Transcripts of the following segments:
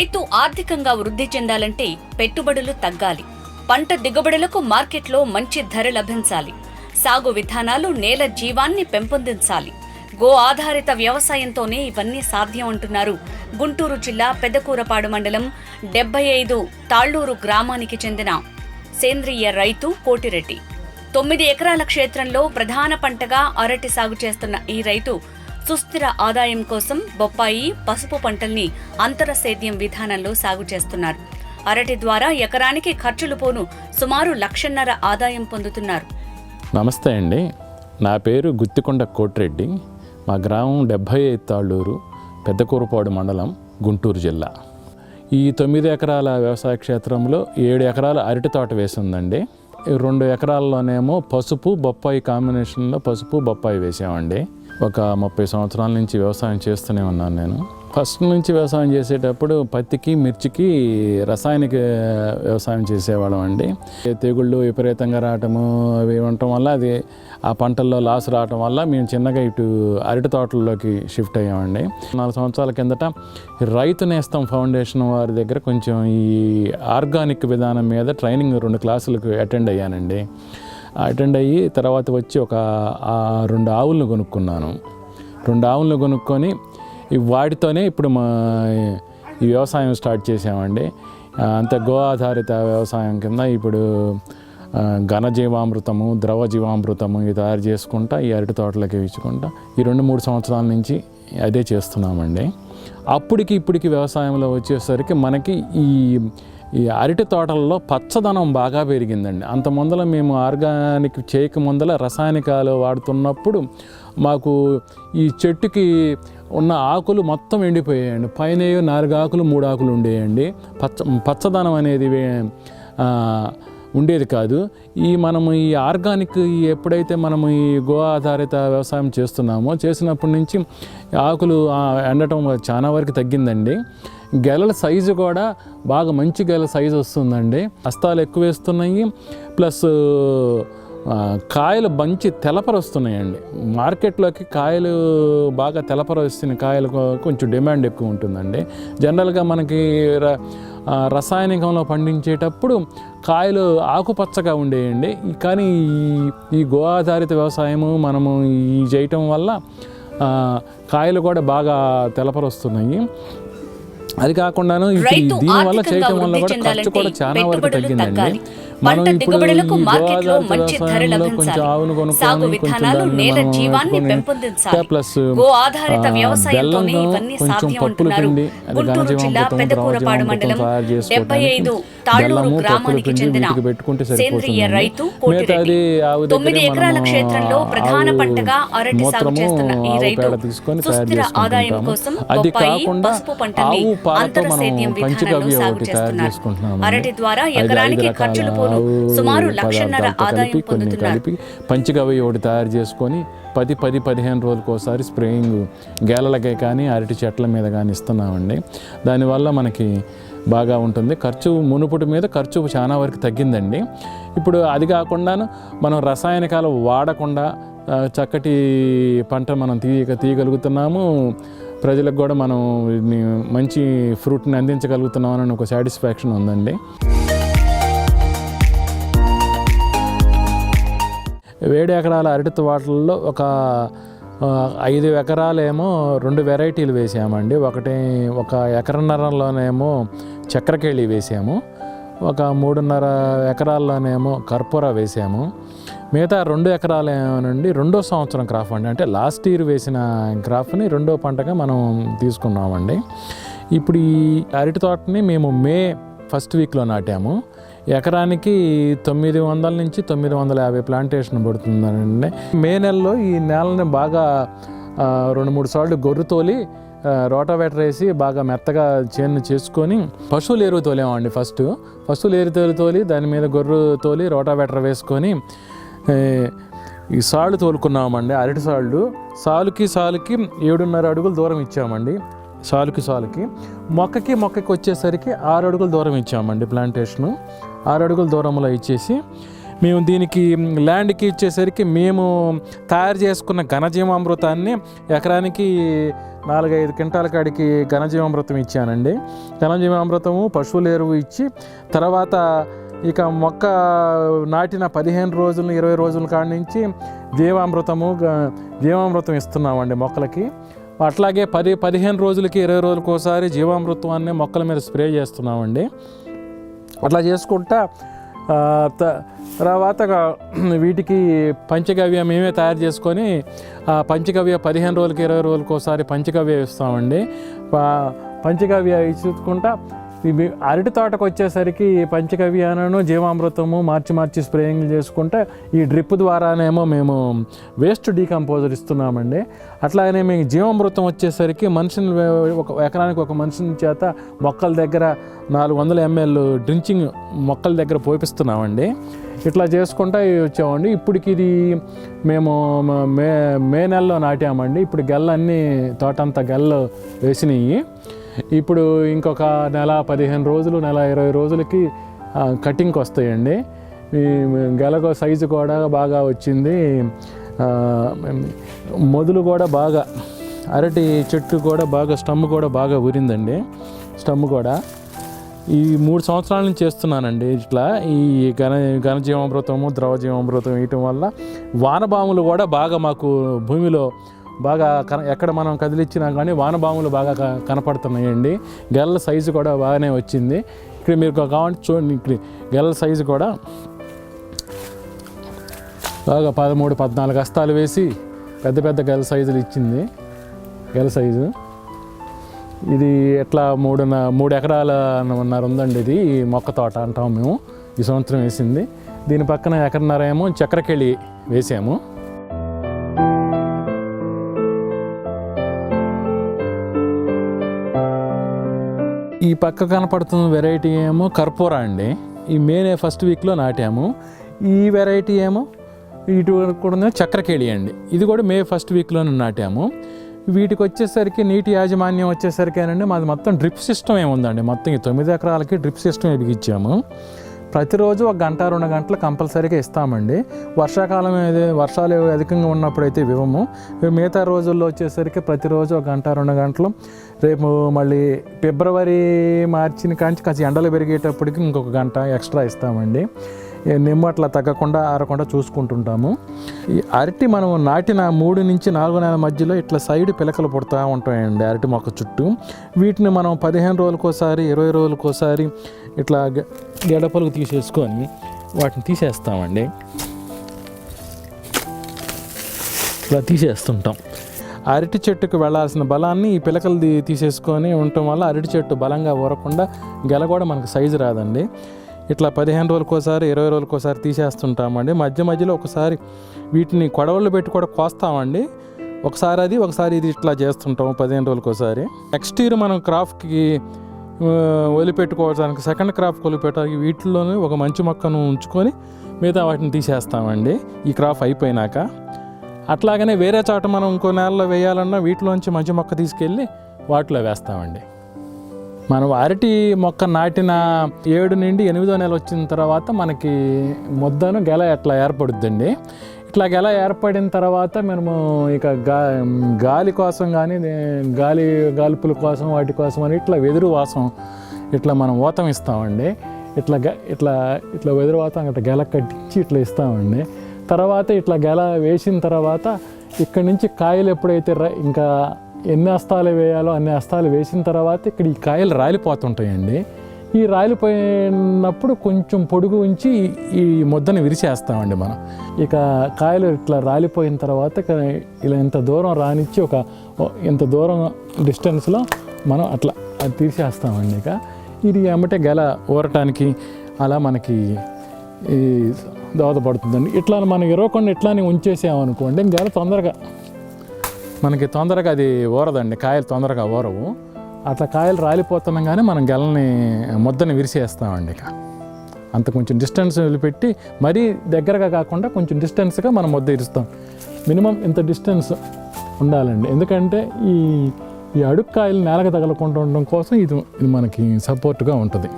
రైతు ఆర్థికంగా వృద్ధి చెందాలంటే పెట్టుబడులు తగ్గాలి, పంట దిగుబడులకు మార్కెట్లో మంచి ధర లభించాలి, సాగు విధానాలు నేల జీవాన్ని పెంపొందించాలి. గో ఆధారిత వ్యవసాయంతోనే ఇవన్నీ సాధ్యం అంటున్నారు గుంటూరు జిల్లా పెదకూరపాడు మండలం 75 తాళ్లూరు గ్రామానికి చెందిన సేంద్రియ రైతు కోటిరెడ్డి. 9 ఎకరాల క్షేత్రంలో ప్రధాన పంటగా అరటి సాగు చేస్తున్న ఈ రైతు సుస్థిర ఆదాయం కోసం బొప్పాయి, పసుపు పంటల్ని అంతర సేద్యం విధానంలో సాగు చేస్తున్నారు. అరటి ద్వారా ఎకరానికి ఖర్చులు పోను సుమారు 1.5 లక్షల ఆదాయం పొందుతున్నారు. నమస్తే అండి, నా పేరు గుత్తికొండ కోటిరెడ్డి. మా గ్రామం 75 తాళ్లూరు, పెద్దకూరపాడు మండలం, గుంటూరు జిల్లా. ఈ 9 ఎకరాల వ్యవసాయ క్షేత్రంలో 7 ఎకరాల అరటి తోట వేసిందండి. 2 ఎకరాల్లోనేమో పసుపు బొప్పాయి కాంబినేషన్లో పసుపు బొప్పాయి వేసామండి. ఒక 30 సంవత్సరాల నుంచి వ్యవసాయం చేస్తూనే ఉన్నాను నేను. ఫస్ట్ నుంచి వ్యవసాయం చేసేటప్పుడు పత్తికి, మిర్చికి రసాయనిక వ్యవసాయం చేసేవాళ్ళం అండి. తెగుళ్ళు విపరీతంగా రావటము అవి ఉండటం వల్ల అది ఆ పంటల్లో లాస్ రావటం వల్ల మేము చిన్నగా ఇటు అరటి తోటల్లోకి షిఫ్ట్ అయ్యామండి. 4 సంవత్సరాల కిందట రైతు నేస్తం ఫౌండేషన్ వారి దగ్గర కొంచెం ఈ ఆర్గానిక్ విధానం మీద ట్రైనింగ్ 2 క్లాసులకు అటెండ్ అయ్యానండి. అటెండ్ అయ్యి తర్వాత వచ్చి ఒక 2 ఆవులను కొనుక్కున్నాను. 2 ఆవులను కొనుక్కొని వాటితోనే ఇప్పుడు ఈ వ్యవసాయం స్టార్ట్ చేసామండి. అంత గో ఆధారిత వ్యవసాయం కింద ఇప్పుడు ఘనజీవామృతము, ద్రవ జీవామృతము ఇవి తయారు చేసుకుంటా ఈ అరటి తోటలకి ఇచ్చుకుంటా ఈ 2-3 సంవత్సరాల నుంచి అదే చేస్తున్నామండి. అప్పటికి ఇప్పటికి వ్యవసాయంలో వచ్చేసరికి మనకి ఈ అరటి తోటల్లో పచ్చదనం బాగా పెరిగిందండి. అంత ముందల మేము ఆర్గానిక్ చేయక ముందల రసాయనికాలు వాడుతున్నప్పుడు మాకు ఈ చెట్టుకి ఉన్న ఆకులు మొత్తం ఎండిపోయాయండి. పైన 4 ఆకులు 3 ఆకులు ఉండేయండి. పచ్చదనం అనేది ఉండేది కాదు. మనము ఈ ఆర్గానిక్ ఎప్పుడైతే మనము ఈ గో ఆధారిత వ్యవసాయం చేసినప్పటి నుంచి ఆకులు ఎండటం చాలా వరకు తగ్గిందండి. గెలల సైజు కూడా బాగా మంచి గెల సైజు వస్తుందండి. హస్తాలు ఎక్కువ వేస్తున్నాయి, ప్లస్ కాయలు మంచి తెలపర వస్తున్నాయండి. మార్కెట్లోకి కాయలు బాగా తెలపర వస్తున్న కాయలకు కొంచెం డిమాండ్ ఎక్కువ ఉంటుందండి. జనరల్గా మనకి రసాయనికంలో పండించేటప్పుడు కాయలు ఆకుపచ్చగా ఉండేయండి. కానీ ఈ గో ఆధారిత వ్యవసాయము మనము ఈ చేయటం వల్ల కాయలు కూడా బాగా తెలపర వస్తున్నాయి. అది కాకుండాను దీనివల్ల చేయటం వల్ల కూడా ఖర్చు కూడా చాలా వరకు తగ్గిందండి. మనం ఇప్పుడు కొంచెం ఆవును కొనుక్కొని ప్లస్ బెల్లం, కొంచెం పప్పులు పిండి, అది ఘనజీవామృతం, ద్రవ జీవామృతం తయారు చేసుకోవడానికి బెల్లము, పప్పులు పిండి వీటికి పెట్టుకుంటే సరిపోతుంది. మిగతాది ఆవు దగ్గర మూత్రము, ఆవు పేడ తీసుకొని తయారు చేసుకుంటాము. అది కాకుండా ఆవు పాలతో మనం పంచగవ్య ఒకటి తయారు చేసుకుంటున్నాము. 5 రకాల కలిపి కొన్ని కలిపి పంచగవ్య ఒకటి తయారు చేసుకొని 10-15 రోజులకు ఒకసారి స్ప్రేయింగ్ గేలలకే కానీ అరటి చెట్ల మీద కానీ ఇస్తున్నామండి. దానివల్ల మనకి బాగా ఉంటుంది. మునుపటి మీద ఖర్చు చాలా వరకు తగ్గిందండి. ఇప్పుడు అది కాకుండాను మనం రసాయనికాలు వాడకుండా చక్కటి పంట మనం తీయగలుగుతున్నాము. ప్రజలకు కూడా మనం మంచి ఫ్రూట్ని అందించగలుగుతున్నామని ఒక సాటిస్ఫాక్షన్ ఉందండి. 7 ఎకరాల అరటి తోటల్లో ఒక 5 ఎకరాలేమో 2 వెరైటీలు వేసామండి. ఒక ఎకరన్నరలోనేమో చక్రకేళి వేసాము, ఒక 3.5 ఎకరాల్లోనేమో కర్పూర వేసాము. మిగతా 2 ఎకరాలేమోనండి 2వ సంవత్సరం క్రాప్ అండి. అంటే లాస్ట్ ఇయర్ వేసిన క్రాప్ని 2వ పంటగా మనం తీసుకున్నామండి. ఇప్పుడు ఈ అరటి తోటని మేము మే ఫస్ట్ వీక్లో నాటాము. ఎకరానికి 900 నుంచి 950 ప్లాంటేషన్ పడుతుందండి. మే నెలలో ఈ నేలని బాగా 2-3 సార్లు గొర్రు తోలి రోటావేటర్ వేసి బాగా మెత్తగా చేను చేసుకొని పశువుల ఎరువు తోలేమండి. పశువుల ఎరువు తోలి దాని మీద గొర్రు తోలి రోటావేటర్ వేసుకొని ఈ సాళ్ళు తోలుకున్నామండి. అరటి సాలుకి 7.5 అడుగులు దూరం ఇచ్చామండి. సాలుకి మొక్కకి వచ్చేసరికి 6 అడుగుల దూరం ఇచ్చామండి. ప్లాంటేషను 6 అడుగుల దూరంలో ఇచ్చేసి మేము దీనికి ల్యాండ్కి ఇచ్చేసరికి మేము తయారు చేసుకున్న ఘనజీవామృతాన్ని ఎకరానికి 4-5 క్వింటాల కాడికి ఘనజీవామృతం ఇచ్చానండి. ఘనజీవామృతము, పశువుల ఎరువు ఇచ్చి తర్వాత ఇక మొక్క నాటిన 15 రోజులు 20 రోజుల కాడి నుంచి జీవామృతం ఇస్తున్నామండి మొక్కలకి. అట్లాగే 10-15 రోజులకి 20 రోజులకు ఒకసారి జీవామృతాన్ని మొక్కల మీద స్ప్రే చేస్తున్నామండి. అట్లా చేసుకుంటా తర్వాత వీటికి పంచగవ్య మేమే తయారు చేసుకొని పంచగవ్య 15 రోజులకి 20 రోజులకు ఒకసారి పంచగవ్య ఇస్తామండి. పంచగవ్య ఇచ్చుకుంటా ఇవి అరటి తోటకు వచ్చేసరికి పంచగవ్యాలను జీవామృతము మార్చి స్ప్రేయింగ్ చేసుకుంటే ఈ డ్రిప్ ద్వారానేమో మేము వేస్ట్ డీకంపోజర్ ఇస్తున్నామండి. అట్లాగనే మేము జీవామృతం వచ్చేసరికి ఒక ఎకరానికి ఒక మనిషిని చేత మొక్కల దగ్గర 400 ml డ్రించింగ్ మొక్కల దగ్గర పోపిస్తున్నామండి. ఇట్లా చేసుకుంటా వచ్చామండి. ఇప్పటికి ఇది మేము మే నెలలో నాటామండి. ఇప్పుడు గెల్లన్నీ తోటంతా గెల్లు వేసినాయి. ఇప్పుడు ఇంకొక నెల 15 రోజులు, నెల 20 రోజులకి కటింగ్కి వస్తాయండి. ఈ గెలకు సైజు కూడా బాగా వచ్చింది. మొదలు కూడా బాగా, అరటి చెట్టు కూడా బాగా, స్టమ్ కూడా బాగా ఊరిందండి. స్టమ్ కూడా ఈ 3 సంవత్సరాల నుంచి చేస్తున్నానండి. ఇట్లా ఈ ఘనజీవామృతము, ద్రవజీవామృతం వేయటం వల్ల వానపాములు కూడా బాగా మాకు భూమిలో బాగా ఎక్కడ మనం కదిలిచ్చినా కానీ వానపాములు బాగా కనపడుతున్నాయండి. గెల్ల సైజు కూడా బాగానే వచ్చింది. ఇక్కడ మీరు కావాలంటే చూడండి, ఇక్కడ గెల్ల సైజు కూడా బాగా 13-14 హస్తాలు వేసి పెద్ద గెల్ల సైజులు ఇచ్చింది. గెల్ల సైజు ఇది ఎట్లా 3 ఎకరాలన్నర ఉందండి. ఇది మొక్క తోట అంటాం మేము. ఈ సంవత్సరం వేసింది. దీని పక్కన 1.5 ఎకరం ఏమో చక్రకేళి వేసాము. ఈ పక్క కనపడుతున్న వెరైటీ ఏమో కర్పూరా అండి. ఈ మే ఫస్ట్ వీక్లో నాటాము. ఈ వెరైటీ ఏమో ఇటు కూడా చక్రకేళి అండి. ఇది కూడా మే ఫస్ట్ వీక్లోనే నాటాము. వీటికి వచ్చేసరికి నీటి యాజమాన్యం వచ్చేసరికేనండి మాది మొత్తం డ్రిప్ సిస్టమ్ ఏముందండి. మొత్తం ఈ 9 ఎకరాలకి డ్రిప్ సిస్టమ్ బిగించాము. ప్రతిరోజు 1 గంట 2 గంటలు కంపల్సరీగా ఇస్తామండి. వర్షాకాలం వర్షాలు అధికంగా ఉన్నప్పుడు అయితే ఇవ్వము. మిగతా రోజుల్లో వచ్చేసరికి ప్రతిరోజు 1 గంట 2 గంటలు. రేపు మళ్ళీ ఫిబ్రవరి మార్చిని కాంచి కాస్త ఎండలు పెరిగేటప్పటికి ఇంకొక గంట ఎక్స్ట్రా ఇస్తామండి. నిమ్మ అట్లా తగ్గకుండా ఆరకుండా చూసుకుంటుంటాము. ఈ అరటి మనం నాటిన 3 నుంచి 4 నెలల మధ్యలో ఇట్లా సైడ్ పిలకలు పుడతా ఉంటాయండి అరటి మొక్క చుట్టూ. వీటిని మనం 15 రోజులకోసారి 20 రోజులకోసారి ఇట్లా గడపలకు తీసేసుకొని వాటిని తీసేస్తామండి. ఇట్లా తీసేస్తుంటాం. అరటి చెట్టుకు వెళ్ళాల్సిన బలాన్ని ఈ పిలకలు తీసేసుకొని ఉండటం వల్ల అరటి చెట్టు బలంగా ఊరకుండా గెల కూడా మనకు సైజు రాదండి. ఇట్లా 15 రోజులకోసారి 20 రోజులకోసారి తీసేస్తుంటామండి. మధ్యలో ఒకసారి వీటిని కొడవళ్ళు పెట్టి కూడా కోస్తామండి. ఒకసారి ఇది ఇట్లా చేస్తుంటాము 15 రోజులకోసారి. నెక్స్ట్ ఇయర్ మనం క్రాప్కి వదిలిపెట్టుకోవడానికి, సెకండ్ క్రాప్కి వదిలిపెట్టడానికి వీటిల్లోనే ఒక మంచి మొక్కను ఉంచుకొని మిగతా వాటిని తీసేస్తామండి ఈ క్రాప్ అయిపోయినాక. అట్లాగనే వేరే చోట మనం ఇంకో నెలలో వేయాలన్నా వీటిలోంచి మంచి మొక్క తీసుకెళ్ళి వాటిలో వేస్తామండి. మనం అరటి మొక్క నాటిన 7 నుండి 8వ నెల వచ్చిన తర్వాత మనకి మొద్దను గెల ఎట్లా ఏర్పడుద్దండి. ఇట్లా గెల ఏర్పడిన తర్వాత మనము ఇక గాలి కోసం కానీ గాలిపుల కోసం వాటి కోసం అని ఇట్లా వెదురు వాసం ఇట్లా మనం ఊతం ఇస్తామండి. ఇట్లా వెదురు వాతం అట్లా గెల కట్టించి ఇట్లా ఇస్తామండి. తర్వాత ఇట్లా గెల వేసిన తర్వాత ఇక్కడి నుంచి కాయలు ఎప్పుడైతే ఇంకా ఎన్ని హస్తాలు వేయాలో అన్ని హస్తాలు వేసిన తర్వాత ఇక్కడ ఈ కాయలు రాలిపోతుంటాయండి. ఈ రాలిపోయినప్పుడు కొంచెం పొడుగు ఉంచి ఈ ముద్దను విరిచేస్తామండి మనం. ఇక కాయలు ఇట్లా రాలిపోయిన తర్వాత ఇలా ఇంత దూరం రానిచ్చి ఇంత దూరం డిస్టెన్స్లో మనం అట్లా అది తీసేస్తామండి. ఇక ఇది ఏమంటే గెల ఊరటానికి అలా మనకి ఈ దోహదపడుతుందండి. ఇట్లా మనం ఇరవకుండా ఇట్లానే ఉంచేసామనుకోండి గెల తొందరగా అది ఊరదండి. కాయలు తొందరగా ఊరవు. అట్లా కాయలు రాలిపోతున్నాం కానీ మనం గెలని ముద్దని విరిసేస్తామండి. ఇక అంత కొంచెం డిస్టెన్స్ పెట్టి మరీ దగ్గరగా కాకుండా కొంచెం డిస్టెన్స్గా మనం ముద్ద ఇరుస్తాం. మినిమం ఇంత డిస్టెన్స్ ఉండాలండి. ఎందుకంటే ఈ అడుగు కాయలు నేలకు తగలకుండా ఉండడం కోసం ఇది మనకి సపోర్ట్గా ఉంటుంది.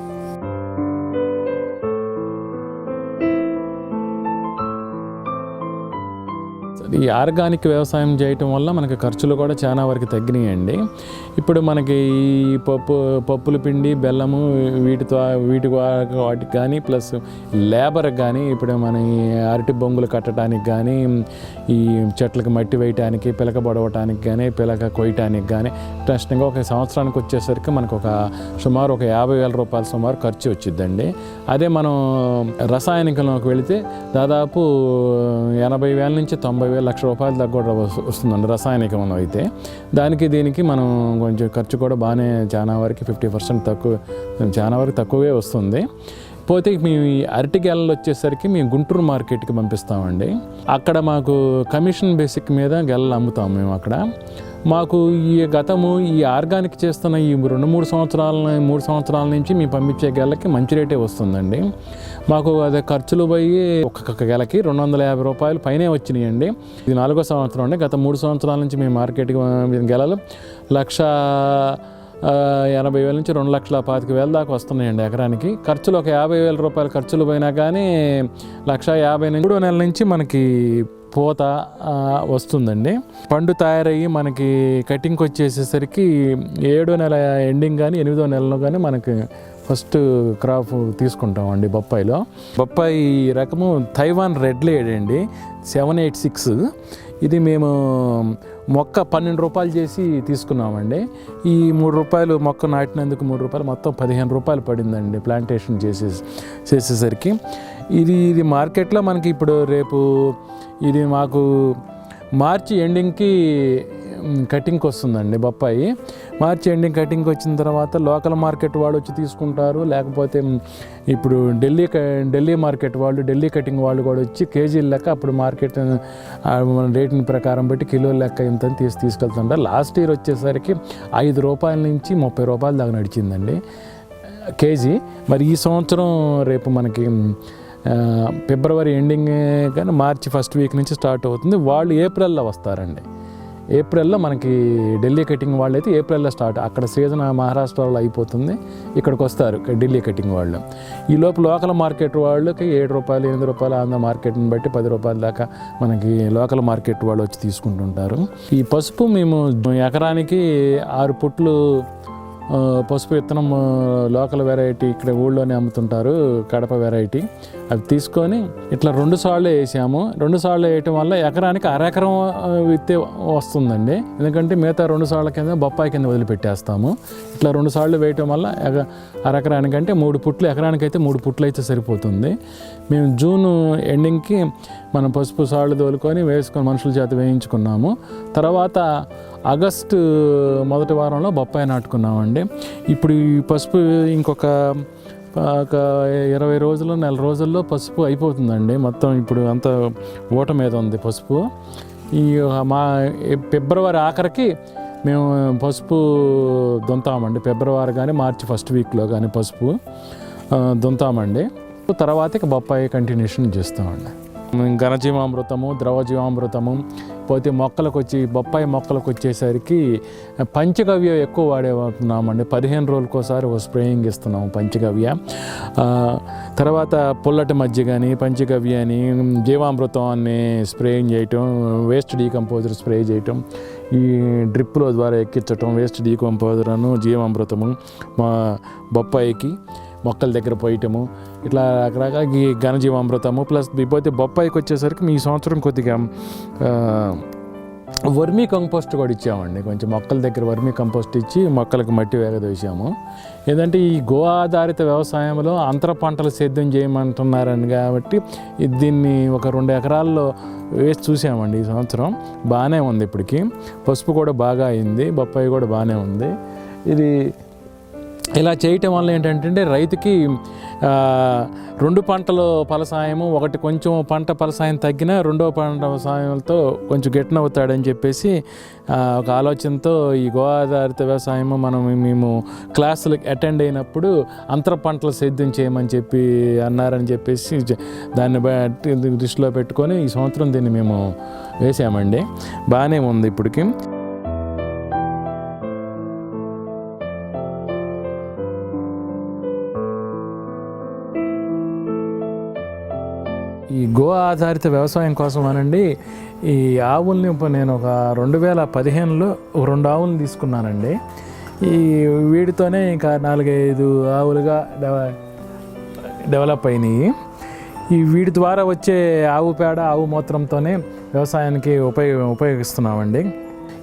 ఈ ఆర్గానిక్ వ్యవసాయం చేయటం వల్ల మనకి ఖర్చులు కూడా చాలా వరకు తగ్గినాయండి. ఇప్పుడు మనకి ఈ పప్పుల పిండి, బెల్లము వాటికి కానీ ప్లస్ లేబర్కి కానీ, ఇప్పుడు మన ఈ అరటి బొంగులు కట్టడానికి కానీ, ఈ చెట్లకి మట్టి వేయటానికి, పిలక బొడవటానికి కానీ, పిలక కొయ్యటానికి కానీ కష్టంగా ఒక సంవత్సరానికి వచ్చేసరికి మనకు సుమారు ఒక 50,000 రూపాయలు సుమారు ఖర్చు వచ్చిందండి. అదే మనం రసాయనికంలోకి వెళితే దాదాపు 80,000 నుంచి 90,000 లక్ష రూపాయల దాకా కూడా వస్తుందండి రసాయనికంలో అయితే. దీనికి మనం కొంచెం ఖర్చు కూడా బాగానే చాలా వరకు 50% తక్కువ, చాలా వరకు తక్కువే వస్తుంది. పోతే మేము ఈ అరటి గెలలు వచ్చేసరికి మేము గుంటూరు మార్కెట్కి పంపిస్తామండి. అక్కడ మాకు కమిషన్ బేసిక్ మీద గెలలు అమ్ముతాం మేము అక్కడ. మాకు ఈ ఆర్గానిక్ చేస్తున్న ఈ 3 సంవత్సరాల నుంచి మేము పంపించే గెలకి మంచి రేటే వస్తుందండి. మాకు అదే ఖర్చులు పోయి ఒక్కొక్క గెలకి 250 రూపాయలు పైనే వచ్చినాయండి. ఇది 4వ సంవత్సరం అండి. గత 3 సంవత్సరాల నుంచి మేము మార్కెట్కి గెలలు 1,80,000 నుంచి 2,25,000 దాకా వస్తున్నాయండి ఎకరానికి. ఖర్చులు ఒక 50,000 రూపాయలు ఖర్చులు పోయినా కానీ 1,50,000 నుంచి 3 నెలల నుంచి మనకి పూత వస్తుందండి. పండు తయారయ్యి మనకి కటింగ్కి వచ్చేసేసరికి 7వ నెల ఎండింగ్ కానీ 8వ నెలలో కానీ మనకి ఫస్ట్ క్రాప్ తీసుకుంటామండి బొప్పాయిలో. బొప్పాయి రకము తైవాన్ రెడ్ లేడ్ అండి, 786. ఇది మేము మొక్క 12 రూపాయలు చేసి తీసుకున్నామండి. ఈ 3 రూపాయలు మొక్క నాటినందుకు 3 రూపాయలు, మొత్తం 15 రూపాయలు పడిందండి ప్లాంటేషన్ చేసేసరికి. ఇది మార్కెట్లో మనకి ఇప్పుడు రేపు ఇది మాకు మార్చి ఎండింగ్కి కటింగ్కి వస్తుందండి బొప్పాయి. మార్చి ఎండింగ్ కటింగ్కి వచ్చిన తర్వాత లోకల్ మార్కెట్ వాళ్ళు వచ్చి తీసుకుంటారు, లేకపోతే ఇప్పుడు ఢిల్లీ మార్కెట్ వాళ్ళు, ఢిల్లీ కటింగ్ వాళ్ళు కూడా వచ్చి కేజీల లెక్క అప్పుడు మార్కెట్ రేటుని ప్రకారం బట్టి కిలోల లెక్క ఇంత తీసుకెళ్తుంటారు. లాస్ట్ ఇయర్ వచ్చేసరికి 5 రూపాయల నుంచి 30 రూపాయల దాకా నడిచిందండి కేజీ. మరి ఈ సంవత్సరం రేపు మనకి ఫిబ్రవరి ఎండింగ్ కానీ మార్చి ఫస్ట్ వీక్ నుంచి స్టార్ట్ అవుతుంది. వాళ్ళు ఏప్రిల్లో వస్తారండి. ఏప్రిల్లో మనకి ఢిల్లీ కటింగ్ వాళ్ళు అయితే ఏప్రిల్లో స్టార్ట్, అక్కడ సీజన్ మహారాష్ట్రలో అయిపోతుంది, ఇక్కడికి వస్తారు ఢిల్లీ కటింగ్ వాళ్ళు. ఈ లోపు లోకల్ మార్కెట్ వాళ్ళకి 7 రూపాయలు 8 రూపాయలు ఆంధ్ర మార్కెట్ని బట్టి 10 రూపాయల దాకా మనకి లోకల్ మార్కెట్ వాళ్ళు వచ్చి తీసుకుంటుంటారు. ఈ పసుపు మేము ఎకరానికి 6 పుట్లు పసుపు విత్తనం లోకల్ వెరైటీ ఇక్కడ ఊళ్ళోనే అమ్ముతుంటారు, కడప వెరైటీ. అవి తీసుకొని ఇట్లా 2 సార్లు వేసాము. 2 సార్లు వేయటం వల్ల ఎకరానికి అరెకరం విత్తే వస్తుందండి. ఎందుకంటే మిగతా 2 సార్ల కింద బొప్పాయి కింద వదిలిపెట్టేస్తాము. ఇట్లా 2 సార్లు వేయటం వల్ల అరెకరానికంటే 3 పుట్లు, ఎకరానికైతే 3 పుట్లు అయితే సరిపోతుంది. మేము జూన్ ఎండింగ్కి మనం పసుపు సాళ్ళు తోలుకొని వేసుకొని మనుషుల చేత వేయించుకున్నాము. తర్వాత ఆగస్టు మొదటి వారంలో బొప్పాయి నాటుకున్నామండి. ఇప్పుడు ఈ పసుపు ఇంకొక 20 రోజులు, నెల రోజుల్లో పసుపు అయిపోతుందండి మొత్తం. ఇప్పుడు అంత ఊట మీద ఉంది పసుపు. మా ఫిబ్రవరి ఆఖరికి మేము పసుపు దుంతామండి. ఫిబ్రవరి కానీ మార్చి ఫస్ట్ వీక్లో కానీ పసుపు దుంతామండి. తర్వాత ఇక బొప్పాయి కంటిన్యూషన్ చేస్తామండి. ఘనజీవామృతము, ద్రవజీవామృతము, పోతే బొప్పాయి మొక్కలకు వచ్చేసరికి పంచగవ్య ఎక్కువ వాడుతున్నామండి. 15 రోజులకోసారి ఒక స్ప్రేయింగ్ ఇస్తున్నాము పంచగవ్య. తర్వాత పుల్లటి మజ్జిగ అని, పంచగవ్య అని, జీవామృతం అని స్ప్రేయింగ్ చేయటం, వేస్ట్ డీకంపోజర్ స్ప్రే చేయటం, ఈ డ్రిప్పుల ద్వారా ఎక్కించటం, వేస్ట్ డీకంపోజర్ను జీవామృతము మా బొప్పాయికి మొక్కల దగ్గర పోయటము, ఇట్లా రకరకాల ఈ ఘనజీవామృతము ప్లస్ పోతే బొప్పాయికి వచ్చేసరికి ఈ సంవత్సరం కొద్దిగా వర్మీ కంపోస్ట్ కూడా ఇచ్చామండి. కొంచెం మొక్కల దగ్గర వర్మీ కంపోస్ట్ ఇచ్చి మొక్కలకు మట్టి వేగదోసాము. ఏదంటే ఈ గో ఆధారిత వ్యవసాయంలో అంతర పంటలు సేద్యం చేయమంటున్నారని కాబట్టి దీన్ని ఒక 2 ఎకరాల్లో వేసి చూసామండి. ఈ సంవత్సరం బాగానే ఉంది. ఇప్పటికి పసుపు కూడా బాగా అయింది, బొప్పాయి కూడా బాగానే ఉంది. ఇది ఇలా చేయటం వల్ల ఏంటంటే రైతుకి 2 పంటలు ఫలసాయము, ఒకటి కొంచెం పంట ఫలసాయం తగ్గినా 2వ పంట ఫలసాయంతో కొంచెం గెట్టినవుతాడని చెప్పేసి ఒక ఆలోచనతో ఈ గో ఆధారిత వ్యవసాయము మేము క్లాసులకు అటెండ్ అయినప్పుడు అంతర పంటలు సేద్యం చేయమని చెప్పి అన్నారని చెప్పేసి దాన్ని దృష్టిలో పెట్టుకొని ఈ సంవత్సరం దీన్ని మేము వేసామండి. బాగానే ఉంది ఇప్పటికి. ఈ ఈ గో ఆధారిత వ్యవసాయం కోసం అనండి ఈ ఆవుల్ని నేను ఒక 2015లో 2 ఆవులను తీసుకున్నానండి. ఈ వీటితోనే ఇంకా 4-5 ఆవులుగా డెవలప్ అయినాయి. ఈ వీటి ద్వారా వచ్చే ఆవు పేడ, ఆవు మూత్రంతోనే వ్యవసాయానికి ఉపయోగిస్తున్నామండి.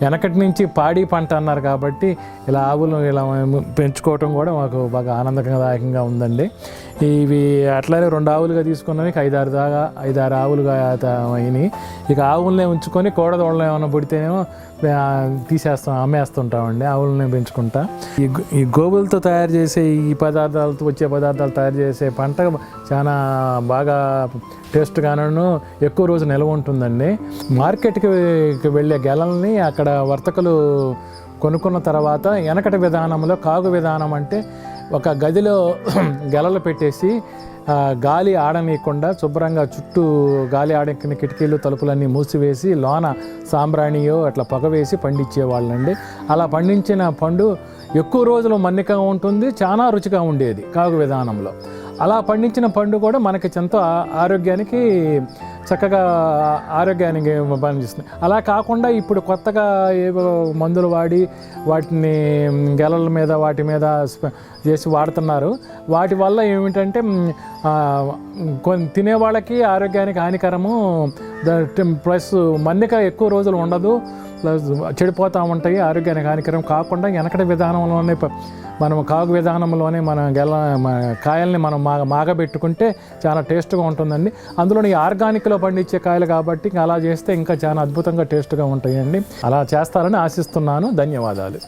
వెనకటి నుంచి పాడి పంట అన్నారు కాబట్టి ఇలా ఆవులు ఇలా పెంచుకోవటం కూడా మాకు బాగా ఆనందదాయకంగా ఉందండి. ఇవి అట్లానే 2 ఆవులుగా తీసుకున్నానికి 5-6 ఆవులుగా అయినాయి. ఇక ఆవులనే ఉంచుకొని కోడదోళ్ళని ఏమైనా పుడితేనేమో అమ్మేస్తుంటామండి. ఆవులనే పెంచుకుంటా. ఈ గోవులతో తయారు చేసే ఈ పదార్థాలతో వచ్చే పదార్థాలు తయారు చేసే పంట చాలా బాగా టేస్ట్గాను ఎక్కువ రోజు నిల్వ ఉంటుందండి. మార్కెట్కి వెళ్ళే గెలల్ని అక్కడ వర్తకులు కొనుక్కున్న తర్వాత వెనకటి విధానంలో కాగు విధానం అంటే ఒక గదిలో గెలలు పెట్టేసి గాలి ఆడనీయకుండా శుభ్రంగా చుట్టూ గాలి ఆడని కిటికీలు తలుపులన్నీ మూసివేసి లోన సాంబ్రాణియో అట్లా పొగ వేసి పండించేవాళ్ళండి. అలా పండించిన పండు ఎక్కువ రోజులు మన్నికగా ఉంటుంది, చాలా రుచిగా ఉండేది కాగు విధానంలో. అలా పండించిన పండు కూడా మనకి ఎంతో ఆరోగ్యానికి చక్కగా ఆరోగ్యానికి పనిచేస్తుంది. అలా కాకుండా ఇప్పుడు కొత్తగా ఏవో మందులు వాడి వాటిని గెలల మీద వాటి మీద చేసి వాడుతున్నారు. వాటి వల్ల ఏమిటంటే తినే వాళ్ళకి ఆరోగ్యానికి హానికరము, ప్లస్ మన్నిక ఎక్కువ రోజులు ఉండదు, ప్లస్ చెడిపోతూ ఉంటాయి, ఆరోగ్యానికి హానికరం. కాకుండా వెనకటి విధానంలోనే మనం కాగు విధానంలోనే మన కాయల్ని మనం మాగబెట్టుకుంటే చాలా టేస్ట్గా ఉంటుందండి. అందులో ఈ ఆర్గానిక్లో పండించే కాయలు కాబట్టి అలా చేస్తే ఇంకా చాలా అద్భుతంగా టేస్ట్గా ఉంటాయండి. అలా చేస్తారని ఆశిస్తున్నాను. ధన్యవాదాలు.